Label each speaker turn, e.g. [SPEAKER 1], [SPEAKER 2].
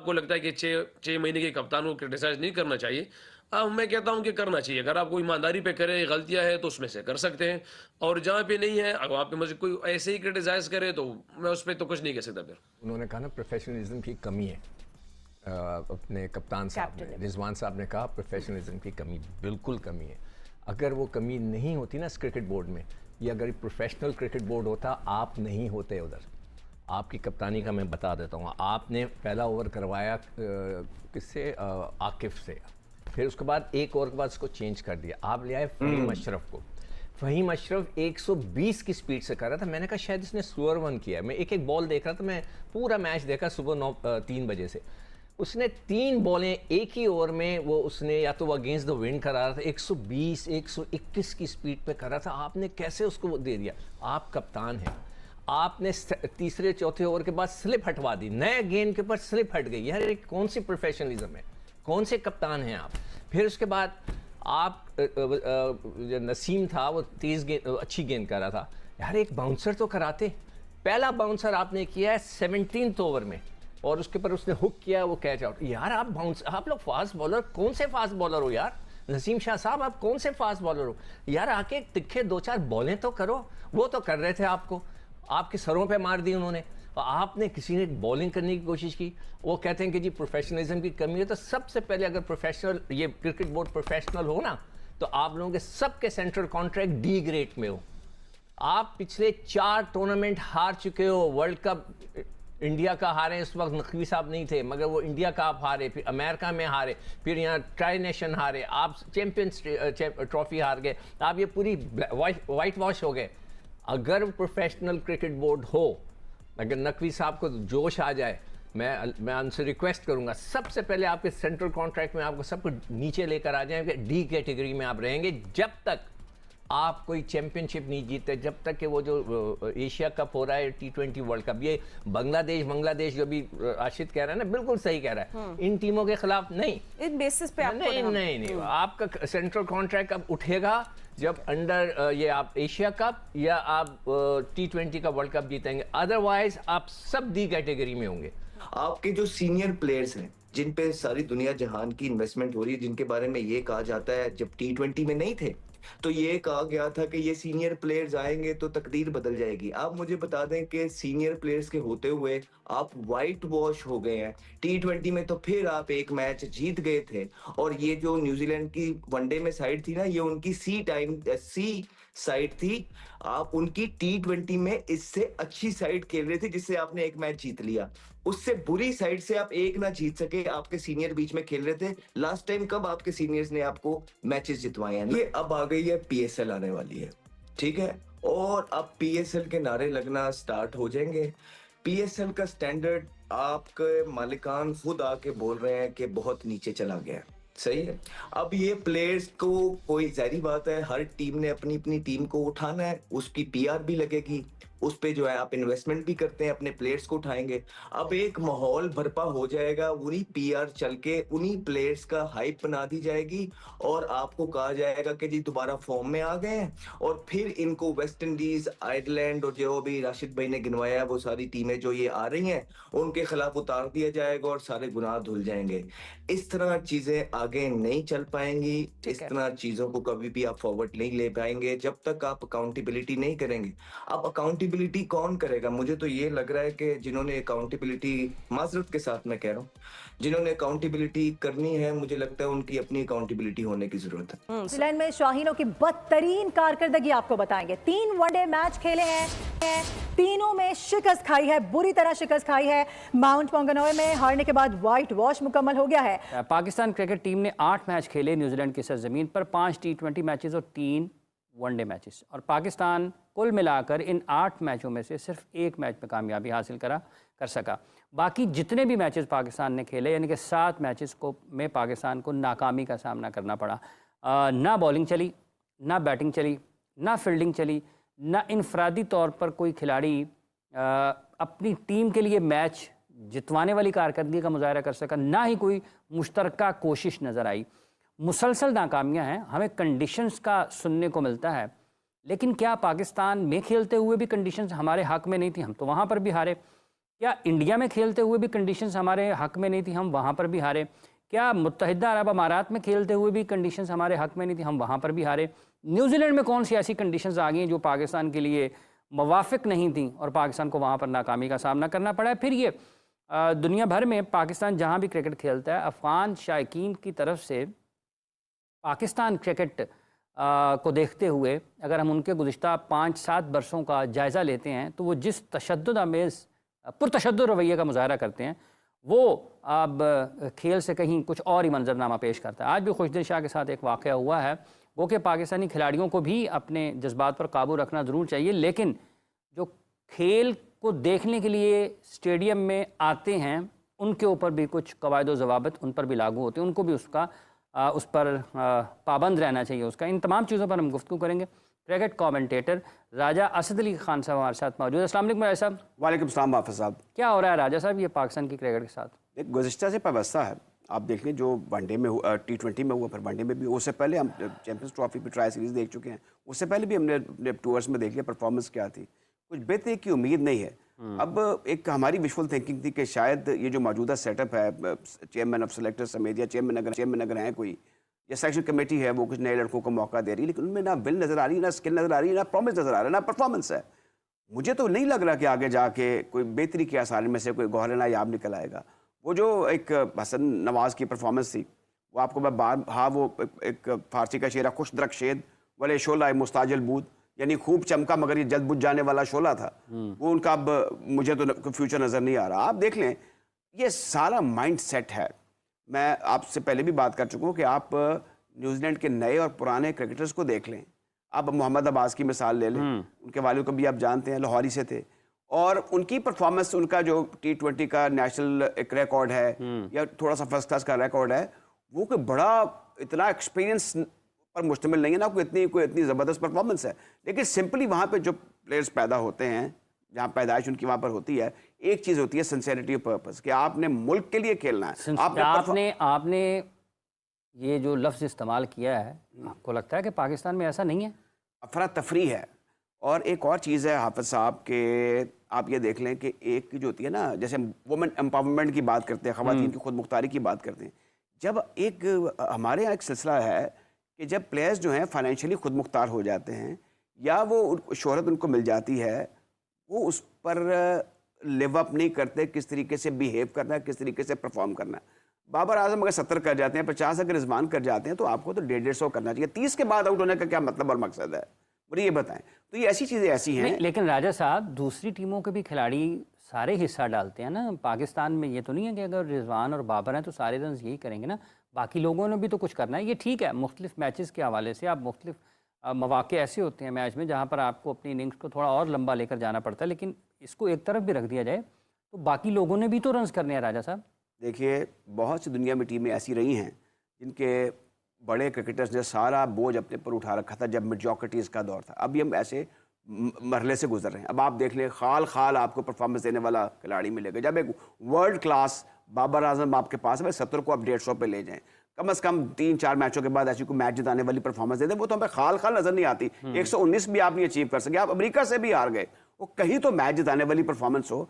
[SPEAKER 1] आपको लगता है कि 6 महीने के कप्तान को क्रिटिसाइज़ नहीं करना चाहिए, मैं कहता हूँ कि करना चाहिए। अगर आप कोई ईमानदारी पे करे, गलतियाँ हैं तो उसमें से कर सकते हैं, और जहाँ पे नहीं है, अगर वहाँ पे मुझे कोई ऐसे ही क्रिटिसाइज़ करे तो मैं उस पे तो कुछ नहीं कह सकता फिर।
[SPEAKER 2] उन्होंने कहा ना प्रोफेशनलिज्म की कमी है। अपने कप्तान साहब ने, रिजवान साहब ने कहा प्रोफेशनलिज्म की कमी, बिल्कुल कमी है। अगर वो कमी नहीं होती ना इस क्रिकेट बोर्ड में, या अगर प्रोफेशनल क्रिकेट बोर्ड होता, आप नहीं होते उधर। आपकी कप्तानी का मैं बता देता हूँ। आपने पहला ओवर करवाया किससे? आकिफ से। फिर उसके बाद एक ओवर के बाद उसको चेंज कर दिया, आप ले आए फ़हीम अशरफ को। फ़हीम अशरफ 120 की स्पीड से कर रहा था। मैंने कहा शायद इसने स्लोअर वन किया है। मैं एक एक बॉल देख रहा था, मैं पूरा मैच देखा सुबह 3 बजे से। उसने 3 बॉलें एक ही ओवर में, वो उसने या तो वो अगेंस्ट द विंड करा रहा था, 120 121 की स्पीड पे कर रहा था। आपने कैसे उसको दे दिया? आप कप्तान हैं, आपने तीसरे चौथे ओवर के बाद स्लिप हटवा दी, नए गेंद के ऊपर स्लिप हट गई। यार कौन सी प्रोफेशनलिज्म है? कौन से कप्तान हैं आप? फिर उसके बाद आप जो नसीम था वो तेज़ गेंद, अच्छी गेंद कर रहा था। यार एक बाउंसर तो कराते। पहला बाउंसर आपने किया है 17th ओवर में, और उसके ऊपर उसने हुक किया, वो कैच आउट। यार आप लोग फास्ट बॉलर, कौन से फास्ट बॉलर हो यार? नसीम शाह साहब आप कौन से फास्ट बॉलर हो यार? आके तिखे 2-4 बॉलें तो करो। वो तो कर रहे थे, आपको आपके सरों पे मार दी उन्होंने, और आपने किसी ने बॉलिंग करने की कोशिश की। वो कहते हैं कि जी प्रोफेशनलिज्म की कमी है। तो सबसे पहले अगर प्रोफेशनल, ये क्रिकेट बोर्ड प्रोफेशनल हो ना, तो आप लोगों के सबके सेंट्रल कॉन्ट्रैक्ट डी ग्रेड में हो। आप पिछले 4 टूर्नामेंट हार चुके हो। वर्ल्ड कप इंडिया का हारे, इस वक्त नकवी साहब नहीं थे, मगर वो इंडिया का आप हारे, फिर अमेरिका में हारे, फिर यहाँ ट्राई नेशन हारे, आप चैंपियंस ट्रॉफी हार गए। आप ये पूरी वाइट वॉश हो गए। अगर प्रोफेशनल क्रिकेट बोर्ड हो, अगर नकवी साहब को जोश आ जाए, मैं उनसे रिक्वेस्ट करूंगा सबसे पहले आपके सेंट्रल कॉन्ट्रैक्ट में आपको सब कुछ नीचे लेकर आ जाएंगे। डी कैटेगरी में आप रहेंगे जब तक आप कोई चैंपियनशिप नहीं जीतते, जब तक कि वो जो एशिया कप हो रहा है, T20 वर्ल्ड कप, ये बांग्लादेश जो भी आशिद कह रहा है ना, बिल्कुल सही कह रहा है। इन टीमों के खिलाफ नहीं,
[SPEAKER 3] इन बेसिस पे आपको
[SPEAKER 2] नहीं, आपका सेंट्रल कॉन्ट्रैक्ट अब उठेगा जब अंडर ये आप एशिया कप या आप T20 का वर्ल्ड कप जीतेंगे। अदरवाइज आप सब डी कैटेगरी में होंगे।
[SPEAKER 4] आपके जो सीनियर प्लेयर्स हैं, जिन पे सारी दुनिया जहान की इन्वेस्टमेंट हो रही है, जिनके बारे में ये कहा जाता है जब T20 में नहीं थे तो ये कहा गया था कि ये सीनियर प्लेयर्स आएंगे तो तकदीर बदल जाएगी। आप मुझे बता दें कि सीनियर प्लेयर्स के होते हुए आप वाइट वॉश हो गए हैं। T20 में तो फिर आप एक मैच जीत गए थे, और ये जो न्यूजीलैंड की वनडे में साइड थी ना, ये उनकी सी साइड थी। आप उनकी T20 में इससे अच्छी साइड खेल रहे थे, जिससे आपने एक मैच जीत लिया। उससे बुरी साइड से आप एक ना जीत सके, आपके सीनियर बीच में खेल रहे थे। लास्ट टाइम कब आपके सीनियर्स ने आपको मैचेस जितवाए हैं? ये अब आ गई है, PSL आने वाली है, ठीक है, और अब PSL के नारे लगना स्टार्ट हो जाएंगे। PSL का स्टैंडर्ड आपके मालिकान खुद आके बोल रहे हैं कि बहुत नीचे चला गया है। सही है। अब ये प्लेयर्स को, कोई जाहिर बात है, हर टीम ने अपनी अपनी टीम को उठाना है, उसकी PR भी लगेगी, उस पे जो है आप इन्वेस्टमेंट भी करते हैं, अपने प्लेयर्स को उठाएंगे। अब एक माहौल बर्पा हो जाएगा, उन्हीं PR चल के उन्हीं प्लेयर्स का हाइप बना दी जाएगी, और आपको कहा जाएगा कि जी दोबारा फॉर्म में आ गए हैं, और फिर इनको वेस्ट इंडीज, आयरलैंड और जो भी राशिद भाई ने गिनवाया वो सारी टीमें जो ये आ रही हैं, उनके खिलाफ उतार दिया जाएगा और सारे गुनाह धुल जाएंगे। इस तरह चीजें आगे नहीं चल पाएंगी। इस तरह चीजों को कभी भी आप फॉरवर्ड नहीं ले पाएंगे जब तक आप अकाउंटेबिलिटी नहीं करेंगे। अब अकाउंटेबिलिटी कौन करेगा? मुझे तो ये लग रहा है कि जिन्होंने अकाउंटेबिलिटी, माजरत के साथ मैं कह रहा हूँ, जिन्होंने अकाउंटेबिलिटी करनी है, मुझे लगता है उनकी अपनी अकाउंटेबिलिटी होने की जरूरत है।
[SPEAKER 5] न्यूजीलैंड में शाहीनों की बदतरीन कारकर्दगी आपको बताएंगे। 3 वनडे मैच खेले हैं, तीनों में शिकस्त खाई है, बुरी तरह शिकस्त खाई है। माउंट मॉन्गनोई में हारने के बाद व्हाइट वॉश मुकम्मल हो गया है।
[SPEAKER 6] पाकिस्तान क्रिकेट टीम ने 8 मैच खेले न्यूजीलैंड की सरजमीन पर, 5 T20 मैचेस और 3 वनडे मैचेस, और पाकिस्तान कुल मिलाकर इन 8 मैचों में से सिर्फ 1 मैच में कामयाबी हासिल कर सका। बाकी जितने भी मैचेस पाकिस्तान ने खेले, यानी कि 7 मैचेस में पाकिस्तान को नाकामी का सामना करना पड़ा। ना बॉलिंग चली, ना बैटिंग चली, ना फील्डिंग चली, ना इनफरादी तौर पर कोई खिलाड़ी अपनी टीम के लिए मैच जितवाने वाली कारकर्दगी का मुजाहरा कर सका, ना ही कोई मुश्तरका कोशिश नज़र आई। मुसलसल नाकामियाँ हैं। हमें कंडीशंस का सुनने को मिलता है, लेकिन क्या पाकिस्तान में खेलते हुए भी कंडीशंस हमारे हक में नहीं थी? हम तो वहाँ पर भी हारे। क्या इंडिया में खेलते हुए भी कंडीशंस हमारे हक में नहीं थी, हम वहाँ पर भी हारे? क्या मुत्तहिदा अरब अमारात में खेलते हुए भी कंडीशंस हमारे हक में नहीं थी, हम वहाँ पर भी हारे? न्यूजीलैंड में कौन सी ऐसी कंडीशंस आ गई हैं जो पाकिस्तान के लिए मुवाफिक नहीं थी और पाकिस्तान को वहाँ पर नाकामी का सामना करना पड़ा है? फिर ये दुनिया भर में पाकिस्तान जहाँ भी क्रिकेट खेलता है, अफ़गान शायकीन की तरफ से पाकिस्तान क्रिकेट को देखते हुए अगर हम उनके गुज़िश्ता 5-7 बरसों का जायज़ा लेते हैं तो वो जिस तशद्दुद आमेज़ पुरतशद्दुद रवैये का मुज़ाहरा करते हैं वो अब खेल से कहीं कुछ और ही मंजरनामा पेश करता है। आज भी खुशदिल शाह के साथ एक वाक़या हुआ है, वो कि पाकिस्तानी खिलाड़ियों को भी अपने जज्बात पर काबू रखना ज़रूर चाहिए, लेकिन जो खेल को देखने के लिए स्टेडियम में आते हैं उनके ऊपर भी कुछ कवायद व ज़वाबित उन पर भी लागू होते हैं, उनको भी उस पर पाबंद रहना चाहिए उसका। इन तमाम चीज़ों पर हम गुफ्तगू करेंगे। क्रिकेट कमेंटेटर राजा असद अली खान साहब हमारे साथ मौजूद है। अस्सलाम वालेकुम राजा साहब।
[SPEAKER 3] वालेकुम सलाम हाफ़िज़ साहब।
[SPEAKER 6] क्या हो रहा है राजा साहब ये पाकिस्तान की क्रिकेट के साथ?
[SPEAKER 3] एक गुज़िश्ता से व्यवस्था है, आप देख लें जो वनडे में T20 में हुआ, फिर वनडे में भी, उससे पहले हम चैंपियंस ट्रॉफी पे ट्राई सीरीज़ देख चुके हैं, उससे पहले भी हमने अपने टूर्स में देख लिया परफॉर्मेंस क्या थी, कुछ बेहतरी की उम्मीद नहीं है। अब एक हमारी विजुअल थिंकिंग थी कि शायद ये जो मौजूदा सेटअप है, चेयरमैन ऑफ सेलेक्टर समेत या चेयरमैन अगर हैं कोई, या सेलेक्शन कमेटी है, वो कुछ नए लड़कों को मौका दे रही है, लेकिन उनमें ना विल नज़र आ रही है, ना स्किल नज़र आ रही है, ना प्रॉमिस नज़र आ रहा है, ना परफॉर्मेंस है। मुझे तो नहीं लग रहा कि आगे जाके कोई बेहतरी के आसार में से कोई गौहर नायाब निकल आएगा। वो जो एक हसन नवाज़ की परफॉर्मेंस थी, वो आपको मैं वो एक फारसी का शेर है, खुश दरक शेद वाले शोला मुस्ताजिल बूद, यानी खूब चमका मगर ये जल्द बुझ जाने वाला शोला था, वो उनका अब मुझे तो फ्यूचर नज़र नहीं आ रहा। आप देख लें, ये सारा माइंड सेट है। मैं आपसे पहले भी बात कर चुका हूँ कि आप न्यूजीलैंड के नए और पुराने क्रिकेटर्स को देख लें। आप मोहम्मद अब्बास की मिसाल ले लें, उनके वालिद को भी आप जानते हैं, लाहौरी से थे, और उनकी परफॉर्मेंस, उनका जो T20 का नेशनल एक रिकॉर्ड है या थोड़ा सा फर्स्ट क्लास का रिकॉर्ड है, वो कोई बड़ा इतना एक्सपीरियंस पर मुश्तमिल नहीं है, ना कोई इतनी ज़बरदस्त परफॉर्मेंस है, लेकिन सिंपली वहाँ पे जो प्लेयर्स पैदा होते हैं, जहाँ पैदाइश उनकी वहाँ पर होती है, एक चीज़ होती है सिंसेरिटी ऑफ पर्पस, कि आपने मुल्क के लिए खेलना है।
[SPEAKER 6] आपने ये जो लफ्ज़ इस्तेमाल किया है, आपको लगता है कि पाकिस्तान में ऐसा नहीं है?
[SPEAKER 3] अफरा तफरी है। और एक और चीज़ है हाफिज़ साहब के, आप ये देख लें कि एक जो होती है ना, जैसे वुमेन एम्पावरमेंट की बात करते हैं, ख़वातीन की खुद मुख्तारी की बात करते हैं, जब एक हमारे यहाँ एक सिलसिला है कि जब प्लेयर्स जो हैं फाइनेंशियली खुद मुख्तार हो जाते हैं या वो शोहरत उनको मिल जाती है, वो उस पर लिव अप नहीं करते, किस तरीके से बिहेव करना है, किस तरीके से परफॉर्म करना है। बाबर आजम अगर 70 कर जाते हैं, 50 अगर रिजवान कर जाते हैं, तो आपको तो 150 करना चाहिए। 30 के बाद आउट होने का क्या मतलब और मकसद है, मुझे ये बताएं। तो ये ऐसी चीज़ें ऐसी हैं।
[SPEAKER 6] लेकिन राजा साहब, दूसरी टीमों के भी खिलाड़ी सारे हिस्सा डालते हैं ना। पाकिस्तान में ये तो नहीं है कि अगर रिजवान और बाबर हैं तो सारे रन यही करेंगे ना, बाकी लोगों ने भी तो कुछ करना है। ये ठीक है, मुख्तलिफ मैचेस के हवाले से आप मुख्तलिफ मौके ऐसे होते हैं मैच में जहाँ पर आपको अपनी इनिंग्स को थोड़ा और लंबा लेकर जाना पड़ता है, लेकिन इसको एक तरफ भी रख दिया जाए तो बाकी लोगों ने भी तो रन करने हैं राजा साहब।
[SPEAKER 3] देखिए, बहुत सी दुनिया में टीमें ऐसी रही हैं जिनके बड़े क्रिकेटर्स ने सारा बोझ अपने पर उठा रखा था जब मेजॉरिटीज़ का दौर था। अभी हम ऐसे मरहले से गुजर रहे हैं। अब आप देख लें, खाल आपको परफॉर्मेंस देने वाला खिलाड़ी मिलेगा। जब एक वर्ल्ड क्लास बाबर आजम आपके पास है, 70 को आप 150 पे ले जाएं, कम से कम 3-4 मैचों के बाद ऐसी कोई मैच जिताने वाली परफॉर्मेंस दे दें, वो तो हमें खाल नजर नहीं आती। 119 भी आप नहीं अचीव कर सके, आप अमेरिका से भी हार गए, वो कहीं तो मैच जिताने वाली परफॉर्मेंस हो।